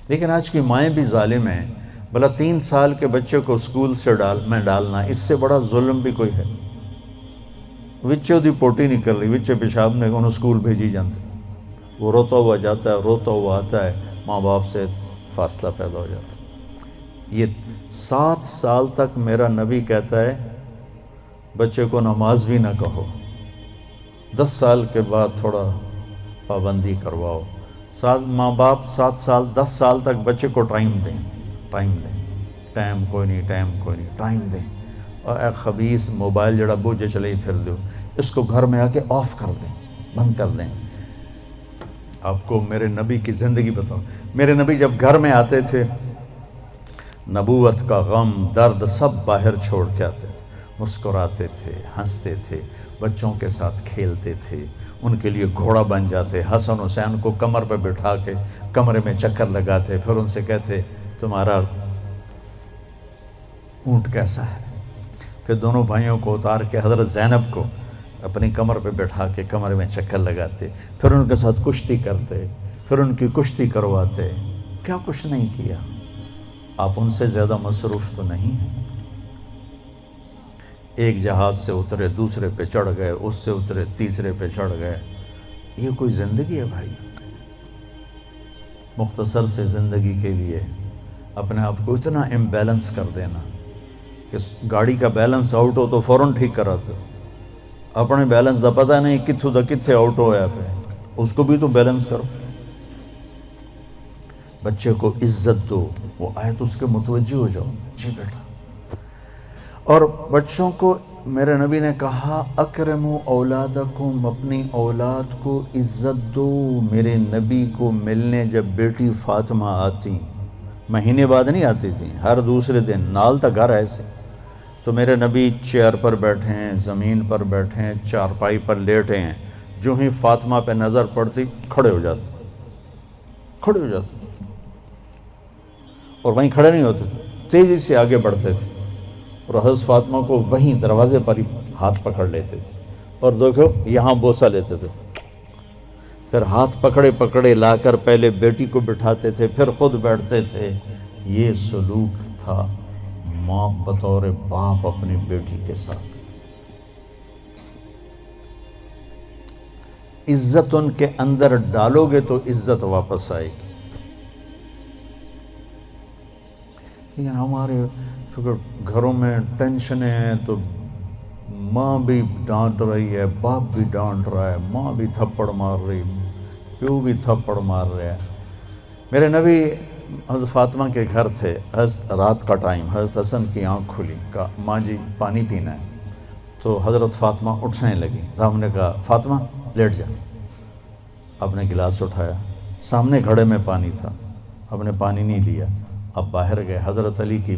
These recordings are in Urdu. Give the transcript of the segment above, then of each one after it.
لیکن آج کی مائیں بھی ظالم ہیں. بھلا 3 سال کے بچے کو اسکول سے ڈالنا اس سے بڑا ظلم بھی کوئی ہے؟ وچے دی پوٹی نہیں کر رہی، وچے پیشاب نے انہوں اسکول بھیجی جانتے، وہ روتا ہوا جاتا ہے، روتا ہوا آتا ہے، ماں باپ سے فاصلہ پیدا ہو جاتا ہے. یہ 7 سال تک میرا نبی کہتا ہے بچے کو نماز بھی نہ کہو، 10 سال کے بعد تھوڑا پابندی کرواؤ. ماں باپ 7 سال 10 سال تک بچے کو ٹائم دیں، ٹائم کوئی نہیں، ٹائم دیں. اور اے خبیث موبائل جڑا بوجھے چلے ہی پھر دو، اس کو گھر میں آ کے آف کر دیں، بند کر دیں. آپ کو میرے نبی کی زندگی بتاؤں. میرے نبی جب گھر میں آتے تھے، نبوت کا غم درد سب باہر چھوڑ کے آتے تھے، مسکراتے تھے، ہنستے تھے، بچوں کے ساتھ کھیلتے تھے، ان کے لیے گھوڑا بن جاتے. حسن حسین کو کمر پہ بٹھا کے کمرے میں چکر لگاتے، پھر ان سے کہتے تمہارا اونٹ کیسا ہے. پھر دونوں بھائیوں کو اتار کے حضرت زینب کو اپنی کمر پہ بٹھا کے کمرے میں چکر لگاتے، پھر ان کے ساتھ کشتی کرتے، پھر ان کی کشتی کرواتے. کیا کچھ نہیں کیا. آپ ان سے زیادہ مصروف تو نہیں ہیں. ایک جہاز سے اترے، دوسرے پہ چڑھ گئے، اس سے اترے، تیسرے پہ چڑھ گئے. یہ کوئی زندگی ہے بھائی؟ مختصر سے زندگی کے لیے اپنے آپ کو اتنا امبیلنس کر دینا کہ گاڑی کا بیلنس آؤٹ ہو تو فوراً ٹھیک کرا دو. اپنے بیلنس دا پتہ نہیں کتھوں دا کتھے آؤٹ ہویا پہ، اس کو بھی تو بیلنس کرو. بچے کو عزت دو، وہ آیت اس کے متوجہ ہو جاؤ. جی بیٹا. اور بچوں کو میرے نبی نے کہا اکرموا اولادکم، اپنی اولاد کو عزت دو. میرے نبی کو ملنے جب بیٹی فاطمہ آتی، مہینے بعد نہیں آتی تھی، ہر دوسرے دن، نال تا گھر ایسے، تو میرے نبی چیئر پر بیٹھے ہیں، زمین پر بیٹھے ہیں، چارپائی پر لیٹے ہیں، جو ہی فاطمہ پہ نظر پڑتی کھڑے ہو جاتے، اور وہیں کھڑے نہیں ہوتے، تیزی سے آگے بڑھتے تھے، اور حضرت فاطمہ کو وہیں دروازے پر ہی ہاتھ پکڑ لیتے تھے، اور دیکھو یہاں بوسہ لیتے تھے. پھر ہاتھ پکڑے لا کر پہلے بیٹی کو بٹھاتے تھے، پھر خود بیٹھتے تھے. یہ سلوک تھا ماں بطور باپ اپنی بیٹی کے ساتھ. عزت ان کے اندر ڈالو گے تو عزت واپس آئے گی. لیکن ہمارے گھروں میں ٹینشنیں ہیں تو ماں بھی ڈانٹ رہی ہے، باپ بھی ڈانٹ رہا ہے، ماں بھی تھپڑ مار رہی، پیو بھی تھپڑ مار رہا ہے. میرے نبی حضرت فاطمہ کے گھر تھے. رات کا ٹائم، حضرت حسن کی آنکھ کھلی، کہا ماں جی پانی پینا ہے. تو حضرت فاطمہ اٹھنے لگی، تو ہم نے کہا فاطمہ لیٹ جا. آپ نے گلاس اٹھایا، سامنے گھڑے میں پانی تھا، آپ نے پانی نہیں لیا. اب باہر گئے، حضرت علی کی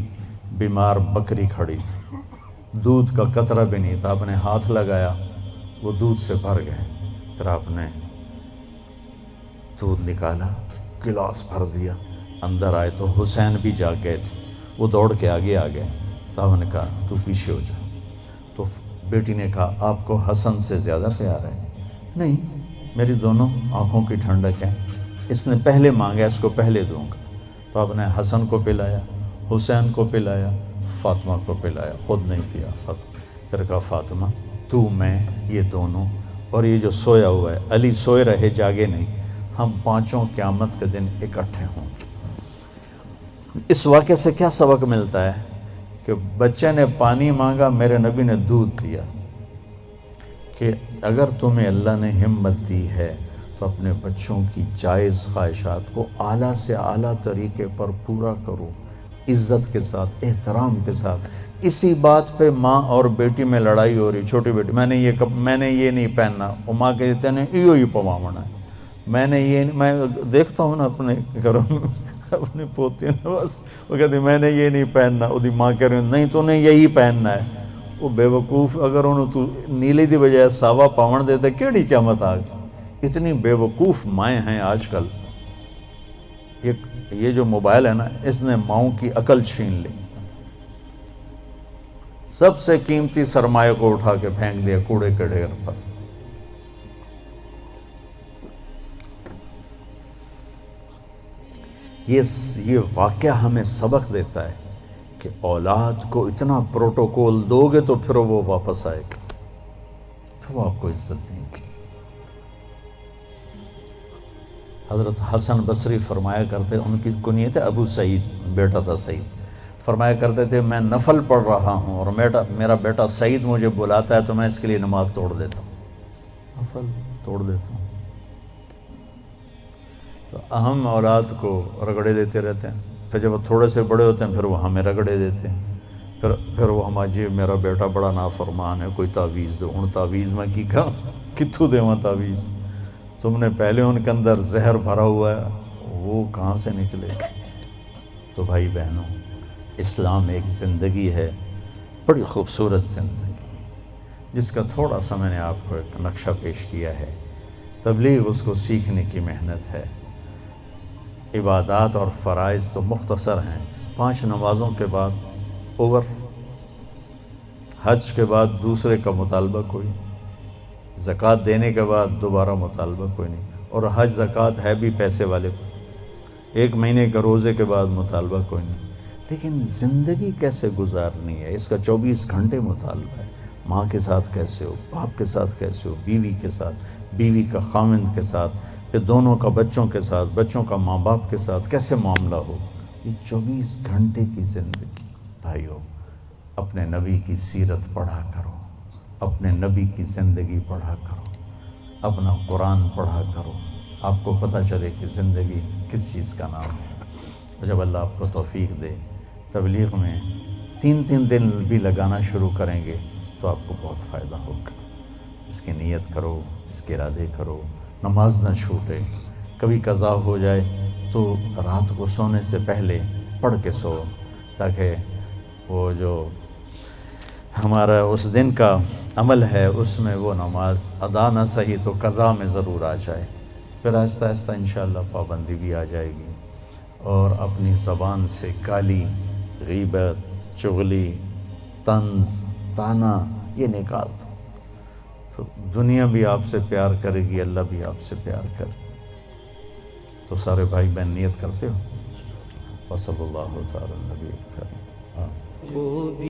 بیمار بکری کھڑی تھی، دودھ کا قطرہ بھی نہیں تھا. آپ نے ہاتھ لگایا، وہ دودھ سے بھر گئے. پھر آپ نے دودھ نکالا، گلاس بھر دیا. اندر آئے تو حسین بھی جاگ گئے تھے، وہ دوڑ کے آگے آ گئے. تو ہم نے کہا تو پیچھے ہو جا. تو بیٹی نے کہا آپ کو حسن سے زیادہ پیار ہے؟ نہیں، میری دونوں آنکھوں کی ٹھنڈک ہے، اس نے پہلے مانگا، اس کو پہلے دوں گا. تو آپ نے حسن کو پلایا، حسین کو پلایا، فاطمہ کو پلایا، خود نہیں پیا. پھر کہا فاطمہ تو، میں، یہ دونوں، اور یہ جو سویا ہوا ہے، علی سوئے رہے جاگے نہیں، ہم پانچوں قیامت کے دن اکٹھے ہوں. اس واقعے سے کیا سبق ملتا ہے؟ کہ بچے نے پانی مانگا، میرے نبی نے دودھ دیا. کہ اگر تمہیں اللہ نے ہمت دی ہے تو اپنے بچوں کی جائز خواہشات کو اعلیٰ سے اعلیٰ طریقے پر پورا کرو، عزت کے ساتھ، احترام کے ساتھ. اسی بات پہ ماں اور بیٹی میں لڑائی ہو رہی. چھوٹی بیٹی میں نے یہ نہیں پہننا، وہ ماں کہتے ہیں ایو ہی پواونا ہے. میں دیکھتا ہوں نا اپنے گھروں میں اپنی پوتی نے، بس وہ کہتی میں نے یہ نہیں پہننا، وہ ماں کہہ رہی نہیں تو نے یہی پہننا ہے. وہ بے وقوف، اگر انہوں تو نیلے دی بجائے ساوا پاون دیتے کیڑی قیامت آ گئی. اتنی بے وقوف مائیں ہیں آج کل. یہ جو موبائل ہے نا، اس نے ماؤں کی عقل چھین لی. سب سے قیمتی سرمایہ کو اٹھا کے پھینک دیا کوڑے کے ڈھیر پر. یہ واقعہ ہمیں سبق دیتا ہے کہ اولاد کو اتنا پروٹوکول دو گے تو پھر وہ واپس آئے گا، پھر وہ آپ کو عزت دیں گے۔ حضرت حسن بصری فرمایا کرتے، ان کی کنیت ہے ابو سعید، بیٹا تھا سعید، فرمایا کرتے تھے میں نفل پڑھ رہا ہوں اور میرا بیٹا سعید مجھے بلاتا ہے تو میں اس کے لیے نماز توڑ دیتا ہوں، نفل توڑ دیتا ہوں۔ تو اہم اولاد کو رگڑے دیتے رہتے ہیں، پھر جب وہ تھوڑے سے بڑے ہوتے ہیں پھر وہ ہمیں رگڑے دیتے ہیں، پھر وہ ہمارا جی میرا بیٹا بڑا نافرمان ہے، کوئی تعویذ دو، ان تعویذ میں کی کہا کتھو دے وہاں تعویذ، تم نے پہلے ان کے اندر زہر بھرا ہوا ہے، وہ کہاں سے نکلے؟ تو بھائی بہنوں، اسلام ایک زندگی ہے، بڑی خوبصورت زندگی، جس کا تھوڑا سا میں نے آپ کو ایک نقشہ پیش کیا ہے۔ تبلیغ اس کو سیکھنے کی محنت ہے۔ عبادات اور فرائض تو مختصر ہیں، 5 نمازوں کے بعد اوور، حج کے بعد دوسرے کا مطالبہ کوئی نہیں، زکوٰۃ دینے کے بعد دوبارہ مطالبہ کوئی نہیں، اور حج زکوٰۃ ہے بھی پیسے والے پر، 1 مہینے کے روزے کے بعد مطالبہ کوئی نہیں، لیکن زندگی کیسے گزارنی ہے اس کا 24 گھنٹے مطالبہ ہے۔ ماں کے ساتھ کیسے ہو، باپ کے ساتھ کیسے ہو، بیوی کے ساتھ، بیوی کا خاوند کے ساتھ، پھر دونوں کا بچوں کے ساتھ، بچوں کا ماں باپ کے ساتھ کیسے معاملہ ہو، یہ 24 گھنٹے کی زندگی۔ بھائیو، اپنے نبی کی سیرت پڑھا کرو، اپنے نبی کی زندگی پڑھا کرو، اپنا قرآن پڑھا کرو، آپ کو پتہ چلے کہ زندگی کس چیز کا نام ہے۔ جب اللہ آپ کو توفیق دے، تبلیغ میں 3 دن بھی لگانا شروع کریں گے تو آپ کو بہت فائدہ ہوگا۔ اس کی نیت کرو، اس کے ارادے کرو، نماز نہ چھوٹے، کبھی قضا ہو جائے تو رات کو سونے سے پہلے پڑھ کے سو، تاکہ وہ جو ہمارا اس دن کا عمل ہے اس میں وہ نماز ادا نہ صحیح تو قضا میں ضرور آ جائے، پھر آہستہ آہستہ انشاءاللہ پابندی بھی آ جائے گی، اور اپنی زبان سے گالی، غیبت، چغلی، طنز، طعنہ یہ نکال دو، تو دنیا بھی آپ سے پیار کرے گی، اللہ بھی آپ سے پیار کرے۔ تو سارے بھائی بہن نیت کرتے ہو؟ وصلی اللہ تعالی علی نبی کریم۔